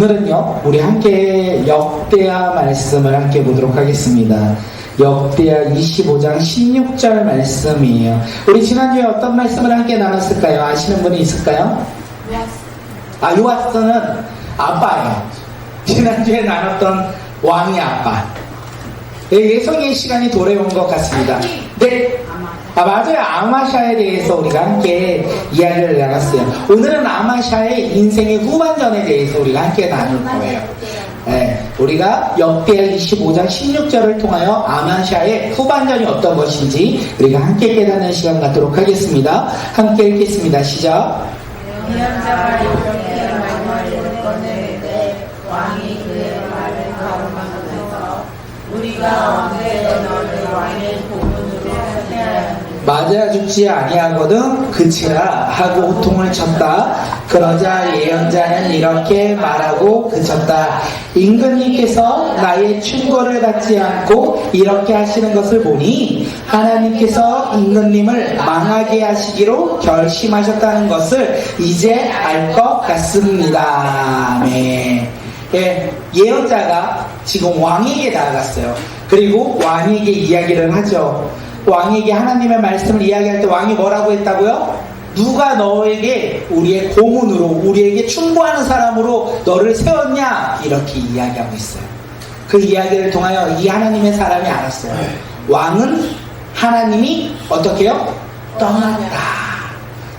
오늘은요, 우리 함께 역대하 말씀을 함께 보도록 하겠습니다. 역대하 25장 16절 말씀이에요. 우리 지난주에 어떤 말씀을 함께 나눴을까요? 아시는 분이 있을까요? 요아스는 아빠예요. 지난주에 나눴던 왕의 아빠. 예성의 시간이 돌아온 것 같습니다. 네. 맞아요. 아마샤에 대해서 우리가 함께 이야기를 나눴어요. 오늘은 아마샤의 인생의 후반전에 대해서 우리가 함께 나눌 거예요. 네, 우리가 역대하 25장 16절을 통하여 아마샤의 후반전이 어떤 것인지 우리가 함께 깨닫는 시간 갖도록 하겠습니다. 함께 읽겠습니다. 시작. 예언자가 이렇게 말씀을 꺼내되 왕이 그의 말을 가로막으면서 우리가 언제 너를 왕의 고문으로 하냐. 맞아 죽지 아니하거든 그치라 하고 호통을 쳤다. 그러자 예언자는 이렇게 말하고 그쳤다. 임금님께서 나의 충고를 받지 않고 이렇게 하시는 것을 보니 하나님께서 임금님을 망하게 하시기로 결심하셨다는 것을 이제 알 것 같습니다. 네. 예언자가 지금 왕에게 나아갔어요. 그리고 왕에게 이야기를 하죠. 왕에게 하나님의 말씀을 이야기할 때 왕이 뭐라고 했다고요? 누가 너에게 우리의 고문으로 우리에게 충고하는 사람으로 너를 세웠냐? 이렇게 이야기하고 있어요. 그 이야기를 통하여 이 하나님의 사람이 알았어요. 왕은 하나님이 어떻게 해요? 떠났다.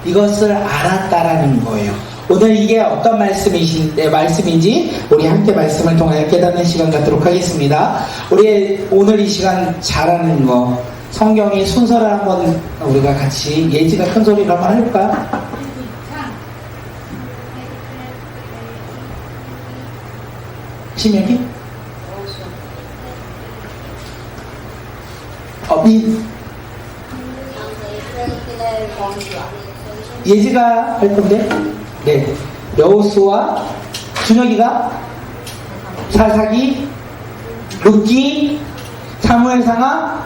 이것을 알았다라는 거예요. 오늘 이게 어떤 말씀인지 우리 함께 말씀을 통하여 깨닫는 시간 갖도록 하겠습니다. 우리 오늘 이 시간 잘하는 거 성경의 순서를 한번 우리가 같이 예지가 큰 소리로 한번 해볼까? 시명이? 예지가 할 건데, 네. 여호수아, 준혁이가, 사사기, 룻기, 사무엘상하,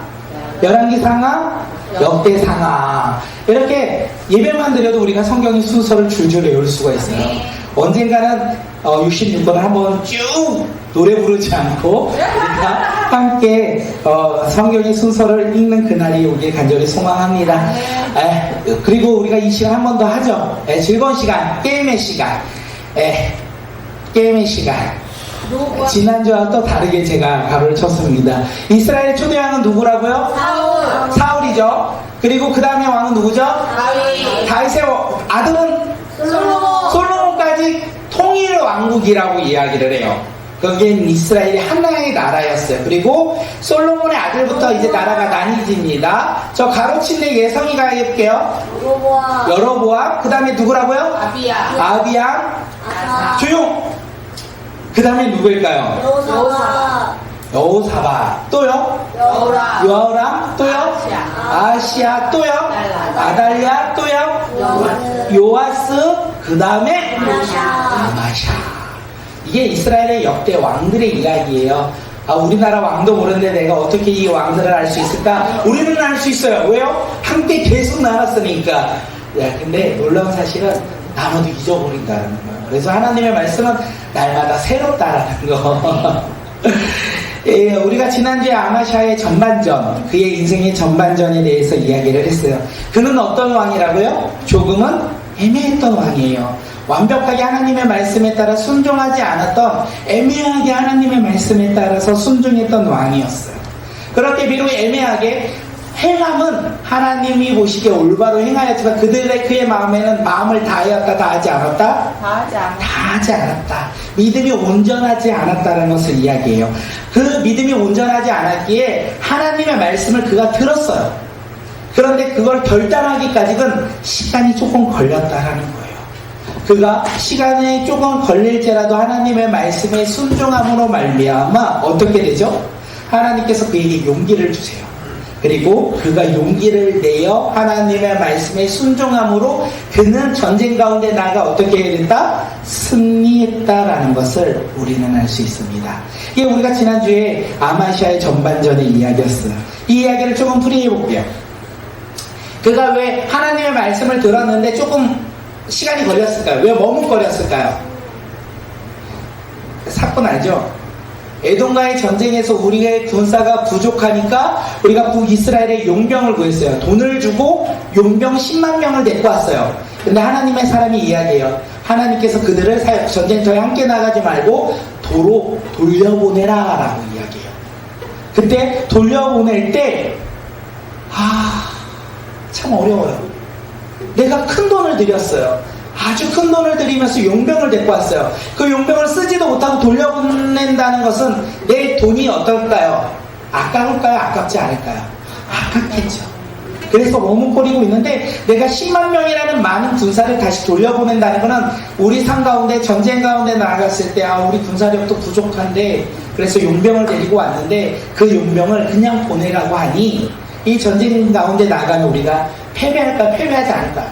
열왕기상하, 역대상하. 이렇게 예배만 드려도 우리가 성경의 순서를 줄줄 외울 수가 있어요. 언젠가는 66번을 한번 쭉 노래 부르지 않고 우리가 함께 성경의 순서를 읽는 그날이 오길 간절히 소망합니다. 그리고 우리가 이 시간 한 번 더 하죠. 즐거운 시간, 게임의 시간. 게임의 시간. 지난주와 또 다르게 제가 가로를 쳤습니다. 이스라엘의 초대왕은 누구라고요? 사울이죠. 그리고 그 다음에 왕은 누구죠? 다윗의 아들은 솔로몬까지 통일 왕국이라고 이야기를 해요. 그게 이스라엘이 하나의 나라였어요. 그리고 솔로몬의 아들부터 이제 나라가 나뉘집니다. 저 가로친데 예성이가 해볼게요. 여로보암. 그 다음에 누구라고요? 아비양. 조용. 그 다음에 누구일까요? 여호사밧. 또요? 여호람. 또요? 아시아. 또요? 아달랴. 또요? 요아스. 그 다음에 아마샤. 이게 이스라엘의 역대 왕들의 이야기예요. 우리나라 왕도 모르는데 내가 어떻게 이 왕들을 알 수 있을까? 우리는 알 수 있어요. 왜요? 함께 계속 나눴으니까. 근데 놀라운 사실은 나눠도 잊어버린다는 거예요. 그래서 하나님의 말씀은 날마다 새롭다라는 거. 우리가 지난주에 아마샤의 전반전, 그의 인생의 전반전에 대해서 이야기를 했어요. 그는 어떤 왕이라고요? 조금은 애매했던 왕이에요. 완벽하게 하나님의 말씀에 따라 순종하지 않았던, 애매하게 하나님의 말씀에 따라서 순종했던 왕이었어요. 그렇게 비록 애매하게 행함은 하나님이 보시기에 올바로 행하였지만 그의 마음에는 마음을 다하였다, 다하지 않았다? 다하지 않았다. 믿음이 온전하지 않았다는 것을 이야기해요. 그 믿음이 온전하지 않았기에 하나님의 말씀을 그가 들었어요. 그런데 그걸 결단하기까지는 시간이 조금 걸렸다라는 거예요. 그가 시간이 조금 걸릴지라도 하나님의 말씀에 순종함으로 말미암아 어떻게 되죠? 하나님께서 그에게 용기를 주세요. 그리고 그가 용기를 내어 하나님의 말씀에 순종함으로 그는 전쟁 가운데 나가 어떻게 해야 된다? 승리했다라는 것을 우리는 알 수 있습니다. 이게 우리가 지난주에 아마샤의 전반전의 이야기였어요. 이 이야기를 조금 풀이해 볼게요. 그가 왜 하나님의 말씀을 들었는데 조금 시간이 걸렸을까요? 왜 머뭇거렸을까요? 사건 알죠? 에돔과의 전쟁에서 우리의 군사가 부족하니까 우리가 북이스라엘의 용병을 구했어요. 돈을 주고 용병 10만 명을 데리고 왔어요. 근데 하나님의 사람이 이야기해요. 하나님께서 그들을 전쟁터에 함께 나가지 말고 도로 돌려보내라 라고 이야기해요. 그때 돌려보낼 때 참 어려워요. 내가 큰 돈을 들였어요. 아주 큰 돈을 들이면서 용병을 데리고 왔어요. 그 용병을 쓰지도 못하고 돌려보낸다는 것은 내 돈이 어떨까요? 아까울까요? 아깝지 않을까요? 아깝겠죠. 그래서 머뭇거리고 있는데 내가 10만 명이라는 많은 군사를 다시 돌려보낸다는 것은 우리 삶 가운데 전쟁 가운데 나아갔을 때 우리 군사력도 부족한데 그래서 용병을 데리고 왔는데 그 용병을 그냥 보내라고 하니 이 전쟁 가운데 나가면 우리가 패배할까 패배하지 않을까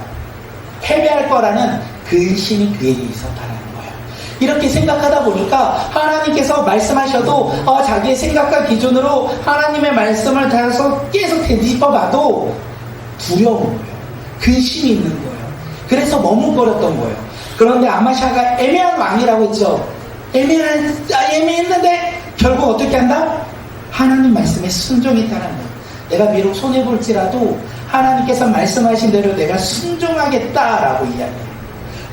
패배할 거라는 근심이 그에게 있었다는 거예요. 이렇게 생각하다 보니까 하나님께서 말씀하셔도 자기의 생각과 기준으로 하나님의 말씀을 다해서 계속 되짚어봐도 두려운 거예요. 근심이 있는 거예요. 그래서 머뭇거렸던 거예요. 그런데 아마샤가 애매한 왕이라고 했죠. 애매했는데 결국 어떻게 한다? 하나님 말씀에 순종했다는 거예요. 내가 비록 손해볼지라도 하나님께서 말씀하신 대로 내가 순종하겠다라고 이야기해요.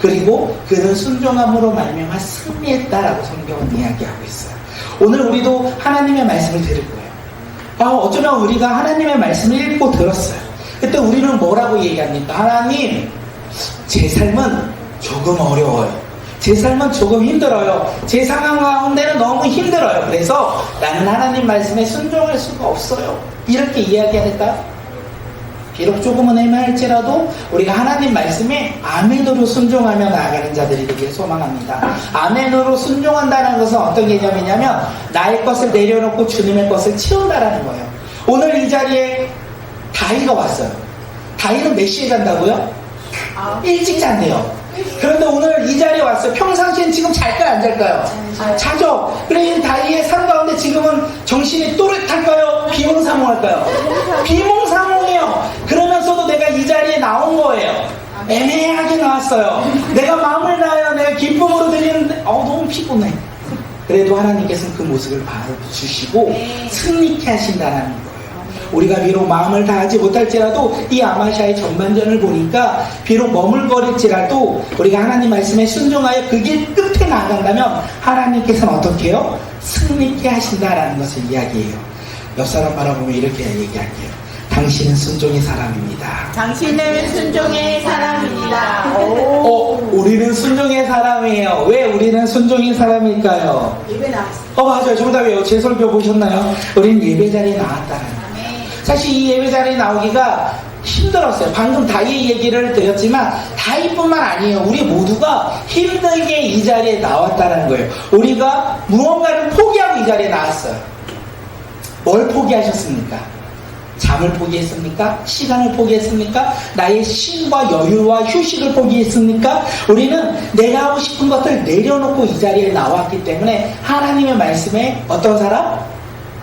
그리고 그는 순종함으로 말미암아 승리했다라고 성경은 이야기하고 있어요. 오늘 우리도 하나님의 말씀을 들을 거예요. 어쩌면 우리가 하나님의 말씀을 읽고 들었어요. 그때 우리는 뭐라고 얘기합니까? 하나님, 제 삶은 조금 어려워요. 제 삶은 조금 힘들어요. 제 상황 가운데는 너무 힘들어요. 그래서 나는 하나님 말씀에 순종할 수가 없어요. 이렇게 이야기할까요? 비록 조금은 애매할지라도 우리가 하나님 말씀에 아멘으로 순종하며 나아가는 자들이 되길 소망합니다. 아멘으로 순종한다는 것은 어떤 개념이냐면 나의 것을 내려놓고 주님의 것을 채운다라는 거예요. 오늘 이 자리에 다희가 왔어요. 다희는 몇 시에 잔다고요? 일찍 잔대요. 그런데 오늘 이 자리에 왔어요. 평상시엔 지금 잘까요? 안 잘까요? 자죠. 그래 다희의 삶 가운데 지금은 정신이 또렷할까요? 비몽사몽할까요? 비몽사몽이요. 그러면서도 내가 이 자리에 나온 거예요. 애매하게 나왔어요. 내가 마음을 다하여 내가 기쁨으로 드리는데 너무 피곤해. 그래도 하나님께서는 그 모습을 봐주시고 승리케 하신다는 거예요. 우리가 비록 마음을 다하지 못할지라도 이 아마샤의 전반전을 보니까 비록 머물거릴지라도 우리가 하나님 말씀에 순종하여 그 길 끝에 나아간다면 하나님께서는 어떻게 해요? 승리케 하신다라는 것을 이야기해요. 옆 사람 바라보면 이렇게 얘기할게요. 당신은 순종의 사람입니다. 당신은 순종의 사람입니다. 우리는 순종의 사람이에요. 왜 우리는 순종의 사람일까요? 예배 나왔어요. 맞아요. 정답이에요. 제 설교 보셨나요? 우리는 예배 자리에 나왔다는 거예요. 사실 이 예배 자리에 나오기가 힘들었어요. 방금 다희 얘기를 드렸지만 다희뿐만 아니에요. 우리 모두가 힘들게 이 자리에 나왔다는 거예요. 우리가 무언가를 포기하고 이 자리에 나왔어요. 뭘 포기하셨습니까? 잠을 포기했습니까? 시간을 포기했습니까? 나의 쉼과 여유와 휴식을 포기했습니까? 우리는 내가 하고 싶은 것들 내려놓고 이 자리에 나왔기 때문에 하나님의 말씀에 어떤 사람?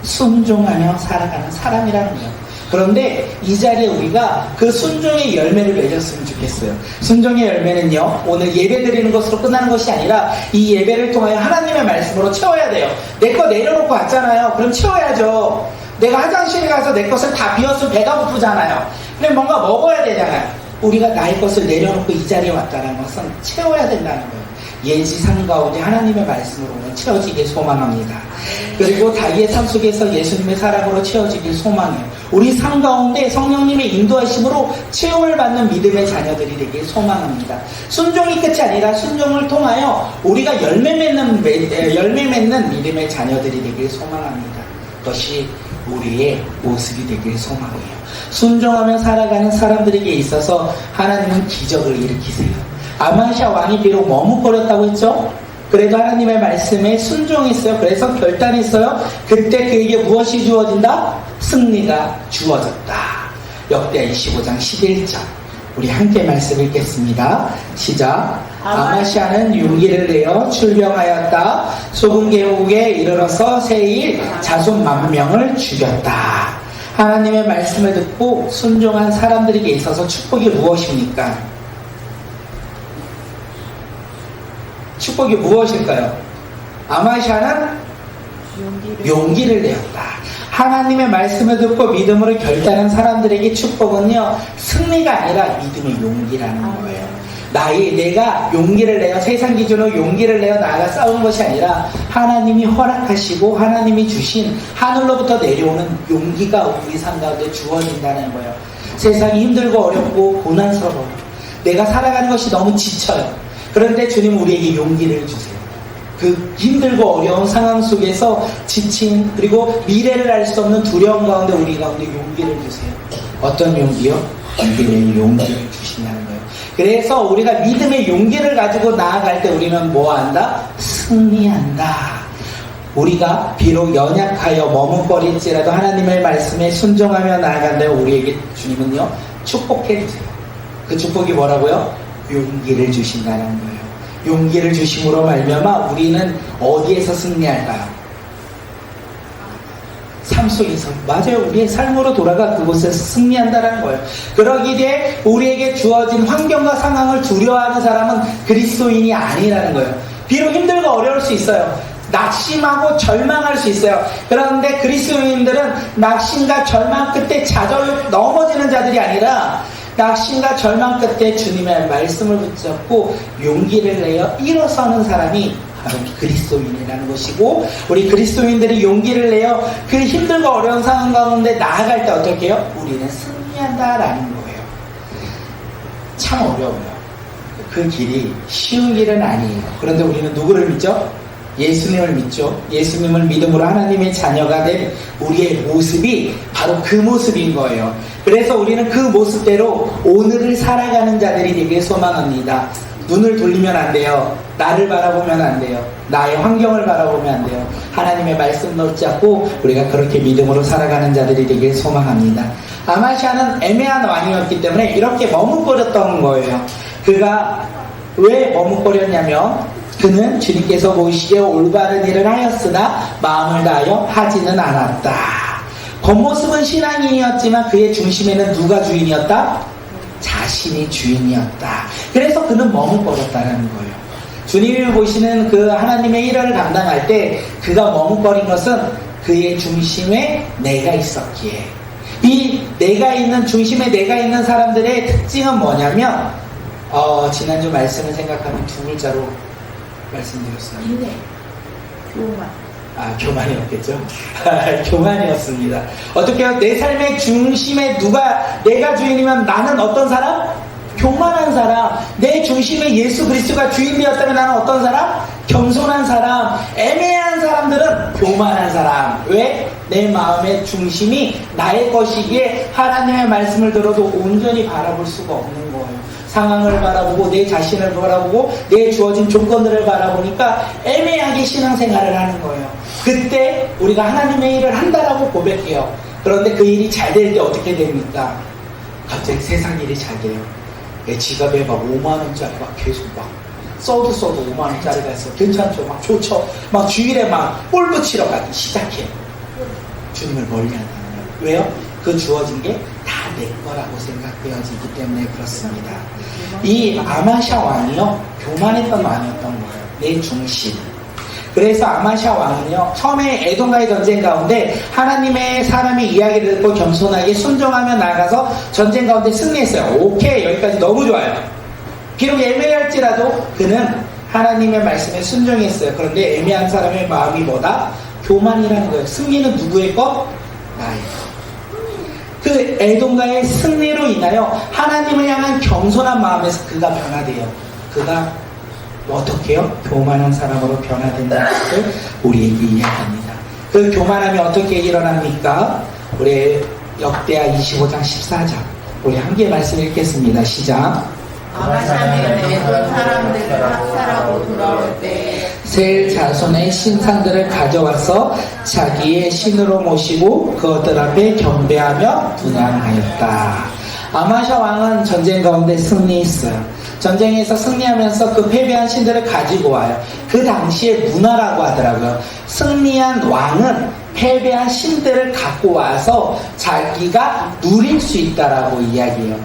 순종하며 살아가는 사람이라는 거예요. 그런데 이 자리에 우리가 그 순종의 열매를 맺었으면 좋겠어요. 순종의 열매는요, 오늘 예배 드리는 것으로 끝나는 것이 아니라 이 예배를 통하여 하나님의 말씀으로 채워야 돼요. 내 거 내려놓고 왔잖아요. 그럼 채워야죠. 내가 화장실에 가서 내 것을 다 비웠으면 배가 고프잖아요. 근데 뭔가 먹어야 되잖아요. 우리가 나의 것을 내려놓고 이 자리에 왔다는 것은 채워야 된다는 거예요. 예지상 가운데 하나님의 말씀으로는 채워지길 소망합니다. 그리고 다윗의 삶 속에서 예수님의 사랑으로 채워지길 소망해요. 우리 삶 가운데 성령님의 인도하심으로 체험을 받는 믿음의 자녀들이 되길 소망합니다. 순종이 끝이 아니라 순종을 통하여 우리가 열매 맺는 믿음의 자녀들이 되길 소망합니다. 그것이 우리의 모습이 되길 소망해요. 순종하며 살아가는 사람들에게 있어서 하나님은 기적을 일으키세요. 아마샤 왕이 비록 머뭇거렸다고 했죠? 그래도 하나님의 말씀에 순종했어요. 그래서 결단했어요. 그때 그에게 무엇이 주어진다? 승리가 주어졌다. 역대하 25장 11절. 우리 함께 말씀 읽겠습니다. 시작. 아마샤는 용기를 내어 출병하였다. 소금 계곡에 이르러서 세일 자손 10,000명을 죽였다. 하나님의 말씀을 듣고 순종한 사람들에게 있어서 축복이 무엇입니까? 축복이 무엇일까요? 아마샤는 용기를 내었다. 하나님의 말씀을 듣고 믿음으로 결단한 사람들에게 축복은요, 승리가 아니라 믿음의 용기라는 거예요. 내가 용기를 내어, 세상 기준으로 용기를 내어 나아가 싸우는 것이 아니라 하나님이 허락하시고 하나님이 주신 하늘로부터 내려오는 용기가 우리 삶 가운데 주어진다는 거예요. 세상이 힘들고 어렵고 고난스러워요. 내가 살아가는 것이 너무 지쳐요. 그런데 주님 우리에게 용기를 주세요. 그 힘들고 어려운 상황 속에서 지친, 그리고 미래를 알 수 없는 두려움 가운데 우리 가운데 용기를 주세요. 어떤 용기요? 믿음의 용기를 주신다는 거예요. 그래서 우리가 믿음의 용기를 가지고 나아갈 때 우리는 뭐 한다? 승리한다. 우리가 비록 연약하여 머뭇거릴지라도 하나님의 말씀에 순종하며 나아간다면 우리에게 주님은요, 축복해 주세요. 그 축복이 뭐라고요? 용기를 주신다는 거예요. 용기를 주심으로 말미암아 우리는 어디에서 승리할까요? 삶 속에서. 맞아요. 우리의 삶으로 돌아가 그곳에서 승리한다는 거예요. 그러기에 우리에게 주어진 환경과 상황을 두려워하는 사람은 그리스도인이 아니라는 거예요. 비록 힘들고 어려울 수 있어요. 낙심하고 절망할 수 있어요. 그런데 그리스도인들은 낙심과 절망 끝에 좌절로 넘어지는 자들이 아니라 낙심과 절망 끝에 주님의 말씀을 붙잡고 용기를 내어 일어서는 사람이 바로 그리스도인이라는 것이고, 우리 그리스도인들이 용기를 내어 그 힘들고 어려운 상황 가운데 나아갈 때 어떻게 해요? 우리는 승리한다라는 거예요. 참 어려워요. 그 길이 쉬운 길은 아니에요. 그런데 우리는 누구를 믿죠? 예수님을 믿죠. 예수님을 믿음으로 하나님의 자녀가 된 우리의 모습이 바로 그 모습인 거예요. 그래서 우리는 그 모습대로 오늘을 살아가는 자들이 되길 소망합니다. 눈을 돌리면 안 돼요. 나를 바라보면 안 돼요. 나의 환경을 바라보면 안 돼요. 하나님의 말씀 붙잡고 우리가 그렇게 믿음으로 살아가는 자들이 되길 소망합니다. 아마샤는 애매한 왕이었기 때문에 이렇게 머뭇거렸던 거예요. 그가 왜 머뭇거렸냐면 그는 주님께서 보시기에 올바른 일을 하였으나 마음을 다하여 하지는 않았다. 겉모습은 신앙인이었지만 그의 중심에는 누가 주인이었다? 자신이 주인이었다. 그래서 그는 머뭇거렸다는 거예요. 주님이 보시는 그 하나님의 일을 감당할 때 그가 머뭇거린 것은 그의 중심에 내가 있었기에. 이 내가 있는 중심에 내가 있는 사람들의 특징은 뭐냐면 지난주 말씀을 생각하면 두 글자로 말씀드렸어요. 인내, 교만. 교만이었겠죠? 교만이었습니다. 어떻게 해요? 내 삶의 중심에 내가 주인이면 나는 어떤 사람? 교만한 사람. 내 중심에 예수 그리스도가 주인이었다면 나는 어떤 사람? 겸손한 사람. 애매한 사람들은 교만한 사람. 왜? 내 마음의 중심이 나의 것이기에 하나님의 말씀을 들어도 온전히 바라볼 수가 없는 거예요. 상황을 바라보고 내 자신을 바라보고 내 주어진 조건들을 바라보니까 애매하게 신앙생활을 하는 거예요. 그때 우리가 하나님의 일을 한다라고 고백해요. 그런데 그 일이 잘 될 때 어떻게 됩니까? 갑자기 세상 일이 잘 돼요. 내 지갑에 막 5만원짜리 막 계속 막 써도 5만원짜리가 있어. 괜찮죠? 막 좋죠? 막 주일에 막 볼 붙이러 가기 시작해요. 주님을 멀리하는 거예요. 왜요? 그 주어진 게 다 내 거라고 생각되어지기 때문에 그렇습니다. 이 아마샤 왕이요, 교만했던 왕이었던 거예요. 내 중심. 그래서 아마샤 왕은요, 처음에 에돔과의 전쟁 가운데 하나님의 사람의 이야기를 듣고 겸손하게 순종하며 나가서 전쟁 가운데 승리했어요. 오케이, 여기까지 너무 좋아요. 비록 애매할지라도 그는 하나님의 말씀에 순종했어요. 그런데 애매한 사람의 마음이 뭐다? 교만이라는 거예요. 승리는 누구의 것? 나의 것. 그 에돔과의 승리로 인하여 하나님을 향한 겸손한 마음에서 그가 변화돼요. 그가 어떻게 해요? 교만한 사람으로 변화된다는 것을 우리에게 이야기합니다. 그 교만함이 어떻게 일어납니까? 우리 역대하 25장 14절 우리 함께 말씀 읽겠습니다. 시작. 아마샤는 에돔 사람들을 학살하고 돌아올 때 셀 자손의 신상들을 가져와서 자기의 신으로 모시고 그것들 앞에 경배하며 분향하였다. 아마샤 왕은 전쟁 가운데 승리했어요. 전쟁에서 승리하면서 그 패배한 신들을 가지고 와요. 그 당시의 문화라고 하더라고요. 승리한 왕은 패배한 신들을 갖고 와서 자기가 누릴 수 있다라고 이야기해요.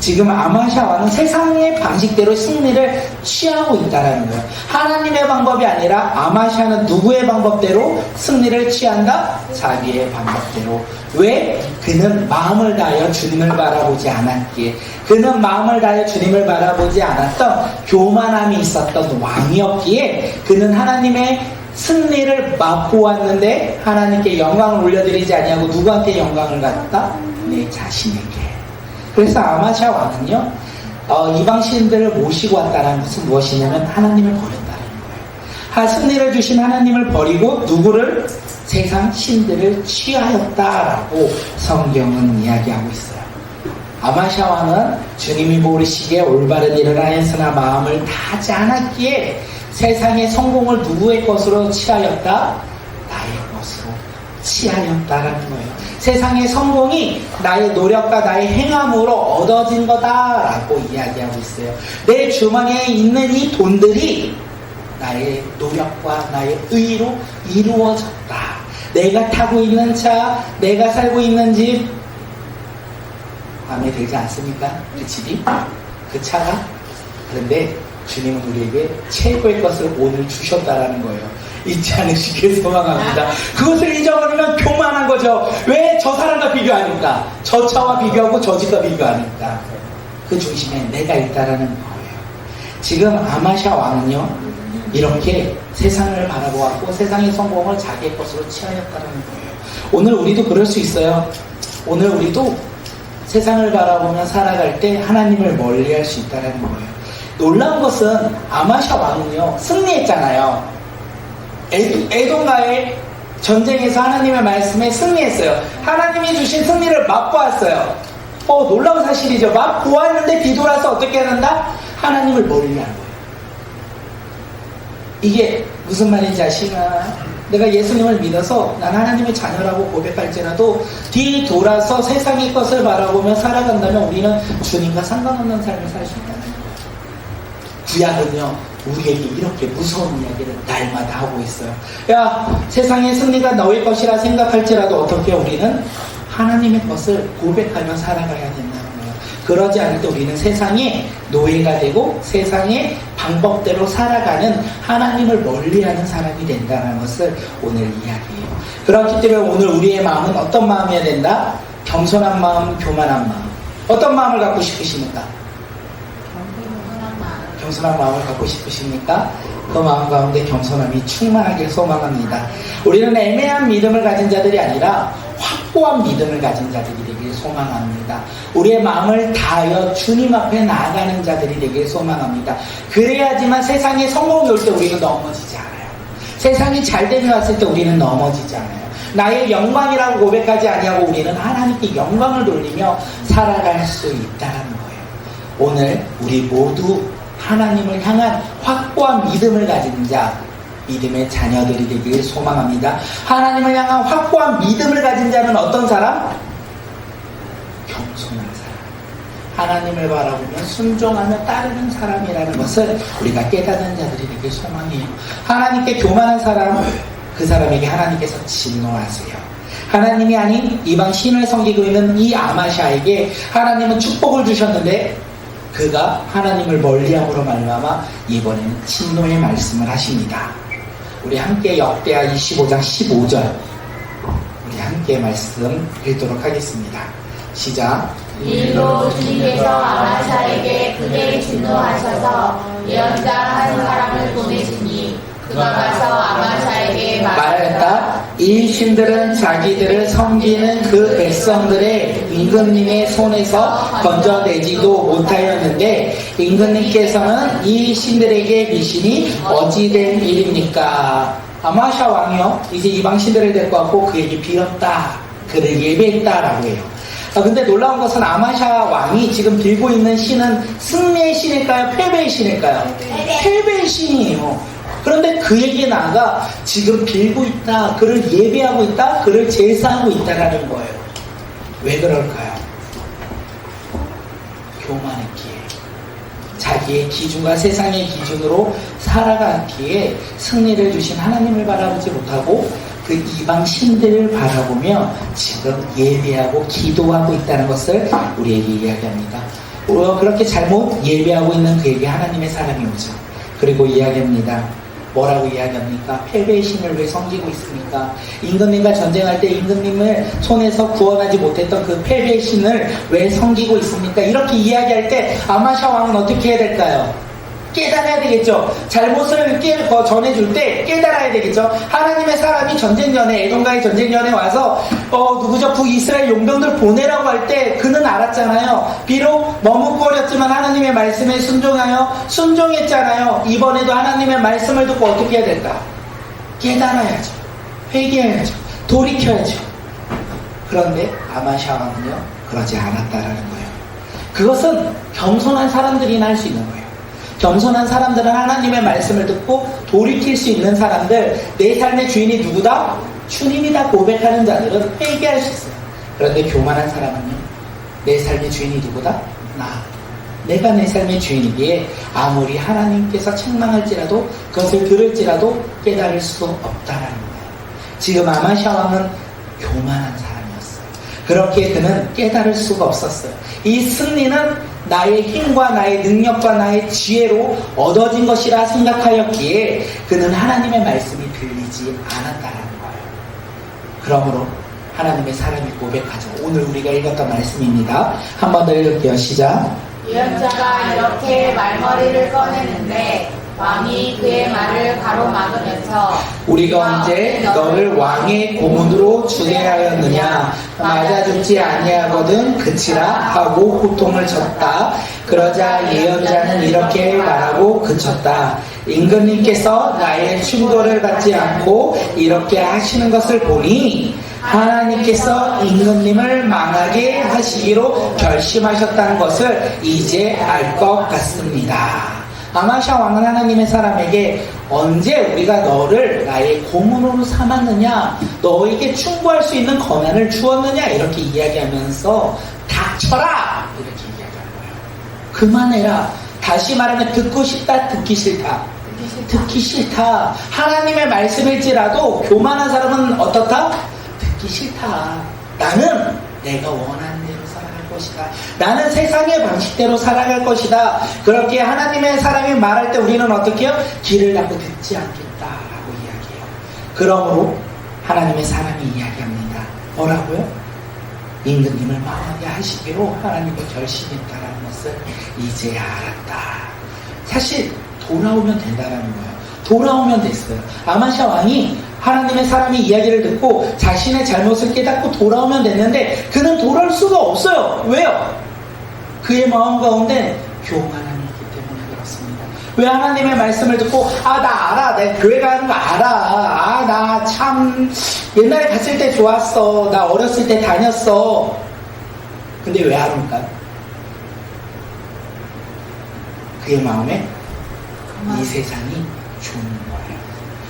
지금 아마샤 왕은 세상의 방식대로 승리를 취하고 있다라는 거예요. 하나님의 방법이 아니라 아마샤는 누구의 방법대로 승리를 취한다? 자기의 방법대로. 왜? 그는 마음을 다하여 주님을 바라보지 않았기에, 그는 마음을 다하여 주님을 바라보지 않았던 교만함이 있었던 왕이었기에 그는 하나님의 승리를 맛보았는데 하나님께 영광을 올려드리지 아니하고 누구한테 영광을 갖다? 내 자신에게. 그래서 아마샤 왕은요, 이방 신들을 모시고 왔다는 것은 무엇이냐면 하나님을 버렸다는 거예요. 승리를 주신 하나님을 버리고 누구를? 세상 신들을 취하였다라고 성경은 이야기하고 있어요. 아마샤 왕은 주님이 모르시기에 올바른 일을 하였으나 마음을 다하지 않았기에 세상의 성공을 누구의 것으로 취하였다? 나의 것으로 취하였다라는 거예요. 세상의 성공이 나의 노력과 나의 행함으로 얻어진 거다라고 이야기하고 있어요. 내 주머니에 있는 이 돈들이 나의 노력과 나의 의로 이루어졌다. 내가 타고 있는 차, 내가 살고 있는 집, 마음에 들지 않습니까? 그 집이, 그 차가. 그런데 주님은 우리에게 최고의 것을 오늘 주셨다라는 거예요. 잊지 않으시길 소망합니다. 그것을 잊어버리면 교만한 거죠. 왜 저 사람과 비교하니까? 저 차와 비교하고 저 집과 비교하니까. 그 중심에 내가 있다라는 거예요. 지금 아마샤 왕은요, 이렇게 세상을 바라보았고 세상의 성공을 자기의 것으로 취하였다는 거예요. 오늘 우리도 그럴 수 있어요. 오늘 우리도 세상을 바라보며 살아갈 때 하나님을 멀리할 수 있다는 거예요. 놀라운 것은 아마샤 왕은요, 승리했잖아요. 에돔과의 전쟁에서 하나님의 말씀에 승리했어요. 하나님이 주신 승리를 맛보았어요. 놀라운 사실이죠. 맛보았는데 뒤돌아서 어떻게 한다? 하나님을 멀리한 거예요. 이게 무슨 말인지 아시나요? 내가 예수님을 믿어서 난 하나님의 자녀라고 고백할지라도 뒤돌아서 세상의 것을 바라보며 살아간다면 우리는 주님과 상관없는 삶을 살 수 있다는 거예요. 구약은요, 우리에게 이렇게 무서운 이야기를 날마다 하고 있어요. 야, 세상의 승리가 너의 것이라 생각할지라도 어떻게 우리는 하나님의 것을 고백하며 살아가야 된다는 거예요. 그러지 않을 때 우리는 세상의 노예가 되고 세상의 방법대로 살아가는 하나님을 멀리하는 사람이 된다는 것을 오늘 이야기해요. 그렇기 때문에 오늘 우리의 마음은 어떤 마음이어야 된다? 겸손한 마음, 교만한 마음. 어떤 마음을 갖고 싶으십니까? 겸손한 마음을 갖고 싶으십니까? 그 마음 가운데 겸손함이 충만하길 소망합니다. 우리는 애매한 믿음을 가진 자들이 아니라 확고한 믿음을 가진 자들이 되길 소망합니다. 우리의 마음을 다하여 주님 앞에 나아가는 자들이 되길 소망합니다. 그래야지만 세상에 성공이 올 때 우리는 넘어지지 않아요. 세상이 잘됨이 왔을 때 우리는 넘어지지 않아요. 나의 영광이라고 고백하지 아니하고 우리는 하나님께 영광을 돌리며 살아갈 수 있다는 거예요. 오늘 우리 모두 하나님을 향한 확고한 믿음을 가진 자, 믿음의 자녀들이 되길 소망합니다. 하나님을 향한 확고한 믿음을 가진 자는 어떤 사람? 겸손한 사람. 하나님을 바라보며 순종하며 따르는 사람이라는 것을 우리가 깨닫는 자들이 되길 소망해요. 하나님께 교만한 사람, 그 사람에게 하나님께서 진노하세요. 하나님이 아닌 이방 신을 섬기고 있는 이 아마샤에게 하나님은 축복을 주셨는데 그가 하나님을 멀리함으로 말미암아 이번에는 진노의 말씀을 하십니다. 우리 함께 역대하 25장 15절 우리 함께 말씀 읽도록 하겠습니다. 시작. 일로 주님께서 아마샤에게 크게 진노하셔서 예언자 한 사람을 보내시니 그가 가서 아마샤에게 말했다. 이 신들은 자기들을 섬기는 그 백성들의 임금님의 손에서 건져내지도 못하였는데 임금님께서는 이 신들에게 미시니 어찌된 일입니까? 아마샤 왕이요, 이제 이방 신들을 데리고 왔고 그에게 빌었다, 그를 예배했다라고 해요. 근데 놀라운 것은 아마샤 왕이 지금 들고 있는 신은 승리의 신일까요? 패배의 신일까요? 패배의 신이에요. 그런데 그에게 나아가 지금 빌고 있다, 그를 예배하고 있다, 그를 제사하고 있다라는 거예요. 왜 그럴까요? 교만했기에, 자기의 기준과 세상의 기준으로 살아갔기에 승리를 주신 하나님을 바라보지 못하고 그 이방 신들을 바라보며 지금 예배하고 기도하고 있다는 것을 우리에게 이야기합니다. 그렇게 잘못 예배하고 있는 그에게 하나님의 사람이 오죠. 그리고 이야기합니다. 뭐라고 이야기합니까? 패배의 신을 왜 섬기고 있습니까? 임금님과 전쟁할 때 임금님을 손에서 구원하지 못했던 그 패배의 신을 왜 섬기고 있습니까? 이렇게 이야기할 때 아마샤 왕은 어떻게 해야 될까요? 깨달아야 되겠죠. 잘못을 전해줄 때 깨달아야 되겠죠. 하나님의 사람이 전쟁 전에, 에돔과의 전쟁 전에 와서 누구죠? 북이스라엘 용병들 보내라고 할 때 그는 알았잖아요. 비록 머뭇거렸지만 하나님의 말씀에 순종했잖아요. 이번에도 하나님의 말씀을 듣고 어떻게 해야 될까? 깨달아야죠. 회개해야죠. 돌이켜야죠. 그런데 아마샤 왕은요, 그러지 않았다라는 거예요. 그것은 겸손한 사람들이나 할 수 있는 거예요. 겸손한 사람들은 하나님의 말씀을 듣고 돌이킬 수 있는 사람들, 내 삶의 주인이 누구다? 주님이다 고백하는 자들은 회개할 수 있어요. 그런데 교만한 사람은요, 내 삶의 주인이 누구다? 나. 내가 내 삶의 주인이기에 아무리 하나님께서 책망할지라도 그것을 들을지라도 깨달을 수 없다라는 거예요. 지금 아마샤 왕은 교만한 사람이었어요. 그렇기에 그는 깨달을 수가 없었어요. 이 승리는 나의 힘과 나의 능력과 나의 지혜로 얻어진 것이라 생각하였기에 그는 하나님의 말씀이 들리지 않았다라는 거예요. 그러므로 하나님의 사람이 고백하죠. 오늘 우리가 읽었던 말씀입니다. 한 번 더 읽을게요. 시작. 예언자가 이렇게 말머리를 꺼내는데 왕이 그의 말을 가로막으면서 우리가 언제 너를 왕의 고문으로 주게 하였느냐? 맞아 죽지 아니하거든 그치라 하고 호통을 쳤다. 그러자 예언자는 이렇게 말하고 그쳤다. 임금님께서 나의 충고를 받지 않고 이렇게 하시는 것을 보니 하나님께서 임금님을 망하게 하시기로 결심하셨다는 것을 이제 알 것 같습니다. 아마샤 왕은 하나님의 사람에게 언제 우리가 너를 나의 고문으로 삼았느냐, 너에게 충고할 수 있는 권한을 주었느냐, 이렇게 이야기하면서 닥쳐라 이렇게 이야기하는 거예요. 그만해라. 다시 말하면 듣고 싶다, 듣기 싫다. 듣기 싫다. 하나님의 말씀일지라도 교만한 사람은 어떻다? 듣기 싫다. 나는 내가 원하는 대로 살아갈 것이다. 나는 세상의 방식대로 살아갈 것이다. 그렇게 하나님의 사람이 말할 때 우리는 어떻게 해요? 귀를 닫고 듣지 않겠다라고 이야기해요. 그러므로 하나님의 사람이 이야기합니다. 뭐라고요? 임금님을 망하게 하시기로 하나님이 결심했다라는 것을 이제 알았다. 사실 돌아오면 된다라는 거예요. 돌아오면 됐어요. 아마샤 왕이 하나님의 사람이 이야기를 듣고 자신의 잘못을 깨닫고 돌아오면 됐는데 그는 돌아올 수가 없어요. 왜요? 그의 마음 가운데 교만함이 있기 때문에 그렇습니다. 왜 하나님의 말씀을 듣고 나 알아. 내 교회 가는 거 알아. 나 참 옛날에 갔을 때 좋았어. 나 어렸을 때 다녔어. 근데 왜 안 올까? 그의 마음에 이 세상이 좋은 거예요.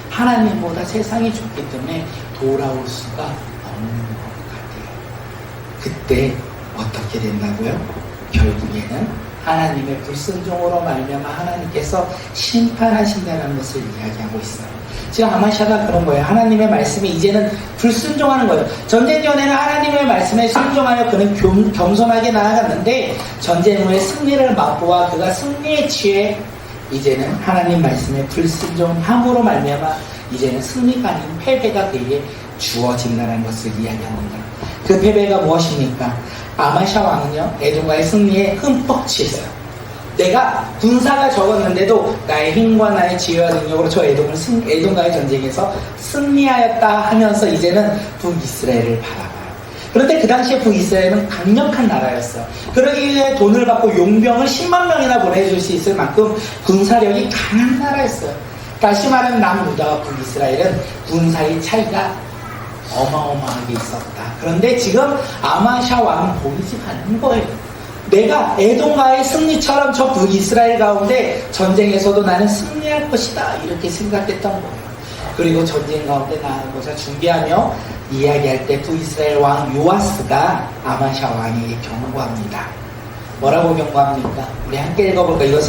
하나님보다 세상이 좋기 때문에 돌아올 수가 없는 것 같아요. 그때 어떻게 된다고요? 결국에는 하나님의 불순종으로 말미암아 하나님께서 심판하신다는 것을 이야기하고 있어요. 지금 아마샤가 그런 거예요. 하나님의 말씀에 이제는 불순종하는 거예요. 전쟁 전에는 하나님의 말씀에 순종하여 그는 겸손하게 나아갔는데 전쟁 후에 승리를 맛보아 그가 승리에 취해 이제는 하나님 말씀에 불순종함으로 말미암아 이제는 승리가 아닌 패배가 그에게 주어진다는 것을 이야기합니다. 그 패배가 무엇입니까? 아마샤 왕은요, 에돔과의 승리에 흠뻑 취했어요. 내가 군사가 적었는데도 나의 힘과 나의 지혜와 능력으로 저 에돔과의 전쟁에서 승리하였다 하면서 이제는 북이스라엘을 바라봐요. 그런데 그 당시에 북이스라엘은 강력한 나라였어요. 그러기에 돈을 받고 용병을 10만 명이나 보내줄 수 있을 만큼 군사력이 강한 나라였어요. 다시 말하면 남유다와 북이스라엘은 군사의 차이가 어마어마하게 있었다. 그런데 지금 아마샤 왕은 보이지 않는 거예요. 내가 에돔과의 승리처럼 저 북이스라엘 가운데 전쟁에서도 나는 승리할 것이다. 이렇게 생각했던 거예요. 그리고 전쟁 가운데 나아가고자 준비하며 이야기할 때 북이스라엘 왕 요아스가 아마샤 왕에게 경고합니다. 뭐라고 경고합니까? 우리 함께 읽어볼까? 이거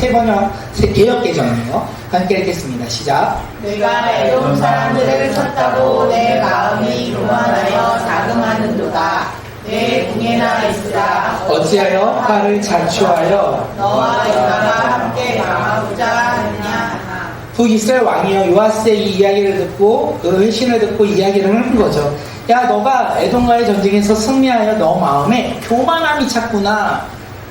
개역개정이에요. 함께 읽겠습니다. 시작. 내가 에돔 사람들을 쳤다고 내 마음이 교만하여 자금하는도다. 내 궁에나 있으라. 어찌하여 화를 자초하여 너와 유다가 함께 망하고자 하느냐 하나. 북이스라엘 왕이요 요아스의 이 이야기를 듣고 그 회신을 듣고 이야기를 하는 거죠. 야, 너가 에돔과의 전쟁에서 승리하여 너 마음에 교만함이 찼구나.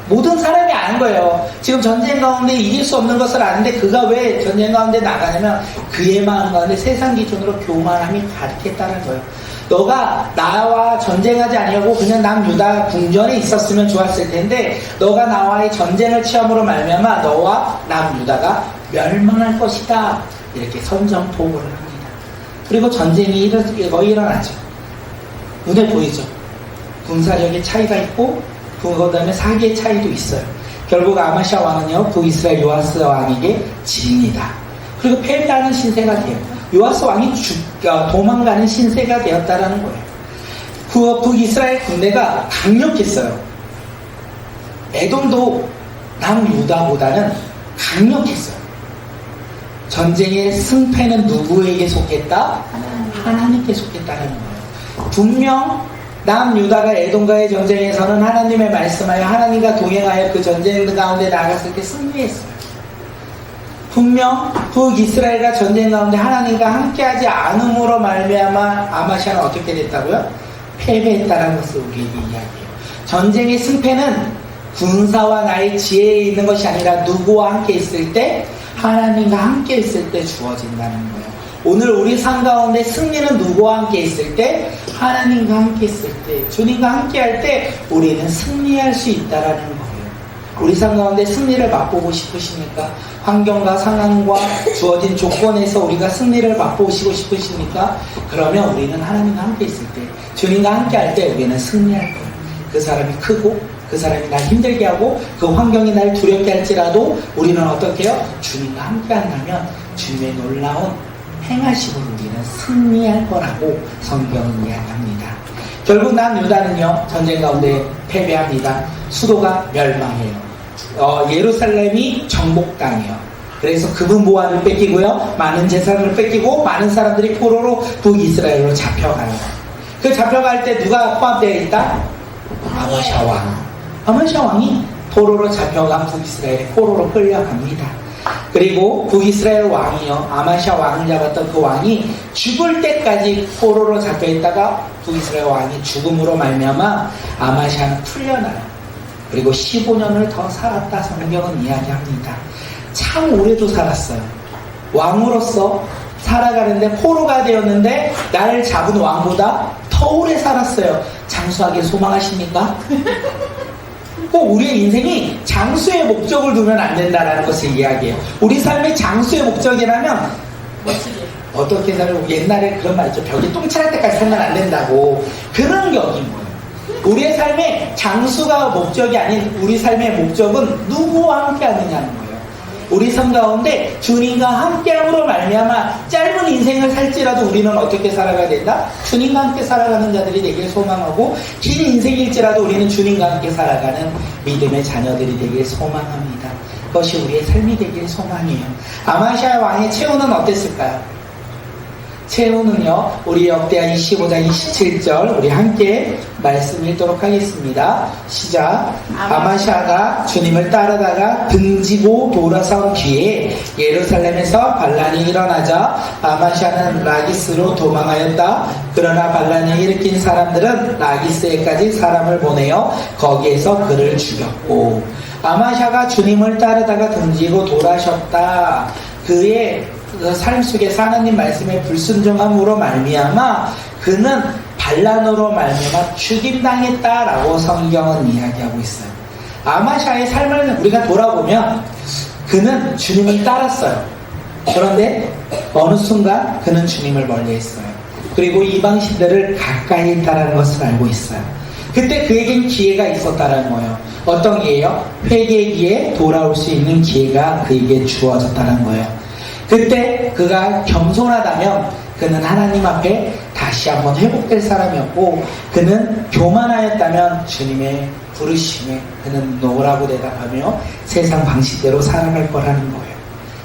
모든 사람이 아는 거예요. 지금 전쟁 가운데 이길 수 없는 것을 아는데 그가 왜 전쟁 가운데 나가냐면 그의 마음 가운데 세상 기준으로 교만함이 가득했다는 거예요. 너가 나와 전쟁하지 아니하고 그냥 남유다 궁전에 있었으면 좋았을 텐데 너가 나와의 전쟁을 취함으로 말미암아 너와 남유다가 멸망할 것이다. 이렇게 선전포고를 합니다. 그리고 전쟁이 일어나죠. 눈에 보이죠. 군사력의 차이가 있고 그 다음에 사기의 차이도 있어요. 결국 아마시아 왕은요 북이스라엘 요아스 왕에게 집니다. 그리고 패배하는 신세가 돼요. 요아스 왕이 도망가는 신세가 되었다라는 거예요. 그 북이스라엘 군대가 강력했어요. 에돔도 남유다보다는 강력했어요. 전쟁의 승패는 누구에게 속했다? 하나님께 속했다는 거예요. 분명 남유다가 에돔과의 전쟁에서는 하나님의 말씀하여 하나님과 동행하여 그 전쟁 가운데 나갔을 때 승리했어요. 분명 북이스라엘과 전쟁 가운데 하나님과 함께하지 않음으로 말미암아 아마시아는 어떻게 됐다고요? 패배했다는 것을 우리에게 이야기해요. 전쟁의 승패는 군사와 나의 지혜에 있는 것이 아니라 누구와 함께 있을 때 하나님과 함께 있을 때 주어진다는 거예요. 오늘 우리 삶 가운데 승리는 누구와 함께 있을 때? 하나님과 함께 있을 때, 주님과 함께 할 때 우리는 승리할 수 있다라는 거예요. 우리 삶 가운데 승리를 맛보고 싶으십니까? 환경과 상황과 주어진 조건에서 우리가 승리를 맛보시고 싶으십니까? 그러면 우리는 하나님과 함께 있을 때, 주님과 함께 할 때 우리는 승리할 거예요. 그 사람이 크고 그 사람이 날 힘들게 하고 그 환경이 날 두렵게 할지라도 우리는 어떻게 해요? 주님과 함께 한다면 주님의 놀라운 행하심으로 우리는 승리할 거라고 성경은 이야기합니다. 결국 남유다는요 전쟁 가운데 패배합니다. 수도가 멸망해요. 예루살렘이 정복당해요. 그래서 그분 보화를 뺏기고요 많은 재산을 뺏기고 많은 사람들이 포로로 북이스라엘로 잡혀가요. 그 잡혀갈 때 누가 포함되어 있다? 아마시아 왕. 아마시아 왕이 포로로 잡혀간 북이스라엘의 포로로 끌려갑니다. 그리고 북이스라엘 왕이요 아마시아 왕을 잡았던 그 왕이 죽을 때까지 포로로 잡혀있다가 북이스라엘 왕이 죽음으로 말미암아 아마시아는 풀려나요. 그리고 15년을 더 살았다 성경은 이야기합니다. 참 오래도 살았어요. 왕으로서 살아가는데 포로가 되었는데 나를 잡은 왕보다 더 오래 살았어요. 장수하길 소망하십니까? 꼭 우리의 인생이 장수의 목적을 두면 안 된다는 것을 이야기해요. 우리 삶의 장수의 목적이라면 어떻게 살고 옛날에 그런 말 있죠. 벽에 똥 찰 때까지 살면 안 된다고. 그런 격인 거예요. 우리의 삶의 장수가 목적이 아닌 우리 삶의 목적은 누구와 함께 하느냐는 거예요. 우리 삶 가운데 주님과 함께함으로 말미암아 짧은 인생을 살지라도 우리는 어떻게 살아가야 된다? 주님과 함께 살아가는 자들이 되길 소망하고 긴 인생일지라도 우리는 주님과 함께 살아가는 믿음의 자녀들이 되길 소망합니다. 그것이 우리의 삶이 되길 소망해요. 아마시아 왕의 최후는 어땠을까요? 최후는요 우리 역대하 25장 27절 우리 함께 말씀 읽도록 하겠습니다. 시작. 아마시아가 주님을 따르다가 등지고 돌아선 뒤에 예루살렘에서 반란이 일어나자 아마시아는 라기스로 도망하였다. 그러나 반란을 일으킨 사람들은 라기스에까지 사람을 보내어 거기에서 그를 죽였고 아마시아가 주님을 따르다가 등지고 돌아섰다. 그의 그 삶 속에서 하나님 말씀에 불순종함으로 말미암아 그는 반란으로 말미암아 죽임당했다라고 성경은 이야기하고 있어요. 아마시아의 삶을 우리가 돌아보면 그는 주님을 따랐어요. 그런데 어느 순간 그는 주님을 멀리했어요. 그리고 이방신들을 가까이 했다는 것을 알고 있어요. 그때 그에겐 기회가 있었다는 거예요. 어떤 기회요? 회개의 기회, 돌아올 수 있는 기회가 그에게 주어졌다는 거예요. 그때 그가 겸손하다면 그는 하나님 앞에 다시 한번 회복될 사람이었고 그는 교만하였다면 주님의 부르심에 그는 노라고 대답하며 세상 방식대로 살아갈 거라는 거예요.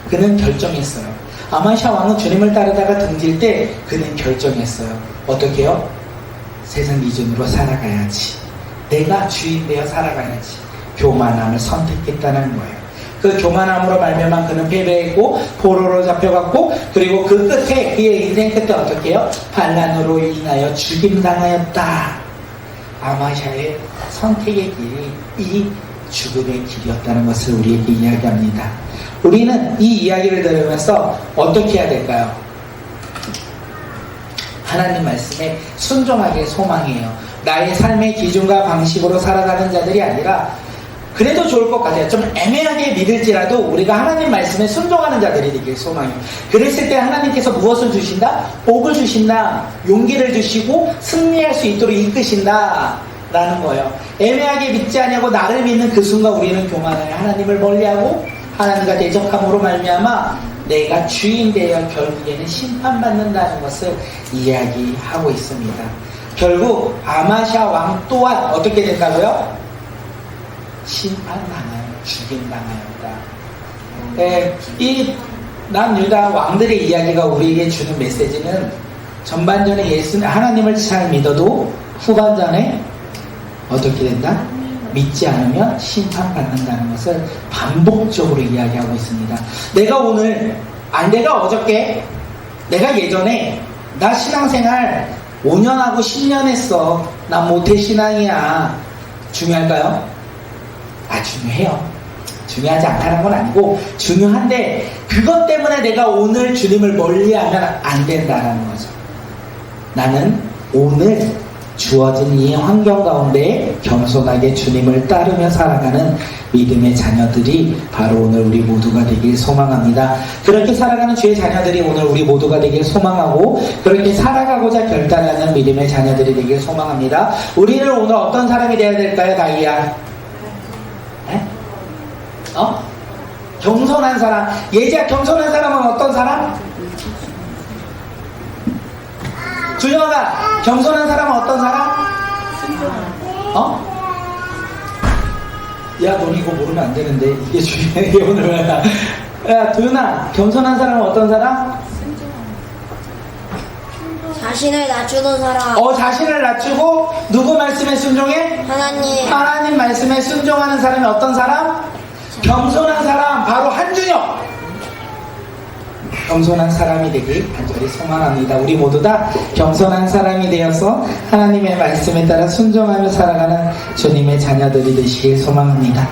그는 결정했어요. 아마시아 왕은 주님을 따르다가 등질 때 그는 결정했어요. 어떻게 해요? 세상 기준으로 살아가야지. 내가 주인 되어 살아가야지. 교만함을 선택했다는 거예요. 그 교만함으로 말미암아 그는 패배했고 포로로 잡혀갔고, 그리고 그 끝에, 그의 인생 끝에 어떻게 해요? 반란으로 인하여 죽임당하였다. 아마샤의 선택의 길이 이 죽음의 길이었다는 것을 우리에게 이야기합니다. 우리는 이 이야기를 들으면서 어떻게 해야 될까요? 하나님 말씀에 순종하길 소망해요. 나의 삶의 기준과 방식으로 살아가는 자들이 아니라, 그래도 좋을 것 같아요. 좀 애매하게 믿을지라도 우리가 하나님 말씀에 순종하는 자들이 되길 소망해요. 그랬을 때 하나님께서 무엇을 주신다? 복을 주신다. 용기를 주시고 승리할 수 있도록 이끄신다 라는 거예요. 애매하게 믿지 않냐고 나를 믿는 그 순간 우리는 교만하여 하나님을 멀리하고 하나님과 대적함으로 말미암아 내가 주인 되어 결국에는 심판받는다는 것을 이야기하고 있습니다. 결국 아마샤 왕 또한 어떻게 된다고요? 심판당하여 죽임당하였다. 이 남유다 왕들의 이야기가 우리에게 주는 메시지는, 전반전에 하나님을 잘 믿어도 후반전에 어떻게 된다? 믿지 않으면 심판받는다는 것을 반복적으로 이야기하고 있습니다. 내가 오늘, 내가 어저께, 내가 예전에 나 신앙생활 5년하고 10년 했어, 나 모태신앙이야, 중요할까요? 중요해요. 중요하지 않다는 건 아니고 중요한데, 그것 때문에 내가 오늘 주님을 멀리하면 안 된다는 거죠. 나는 오늘 주어진 이 환경 가운데 겸손하게 주님을 따르며 살아가는 믿음의 자녀들이 바로 오늘 우리 모두가 되길 소망합니다. 그렇게 살아가는 주의 자녀들이 오늘 우리 모두가 되길 소망하고, 그렇게 살아가고자 결단하는 믿음의 자녀들이 되길 소망합니다. 우리는 오늘 어떤 사람이 되어야 될까요, 다이야? 겸손한 사람. 예지야, 겸손한 사람은 어떤 사람? 준영아, 겸손한 사람은 어떤 사람? 야, 넌 이거 모르면 안 되는데, 이게 중요해. 오늘. 야, 도윤아, 겸손한 사람은 어떤 사람? 자신을 낮추는 사람. 자신을 낮추고 누구 말씀에 순종해? 하나님 말씀에 순종하는 사람이 어떤 사람? 겸손한 사람. 바로 한준혁. 겸손한 사람이 되길 간절히 소망합니다. 우리 모두 다 겸손한 사람이 되어서 하나님의 말씀에 따라 순종하며 살아가는 주님의 자녀들이 되시길 소망합니다.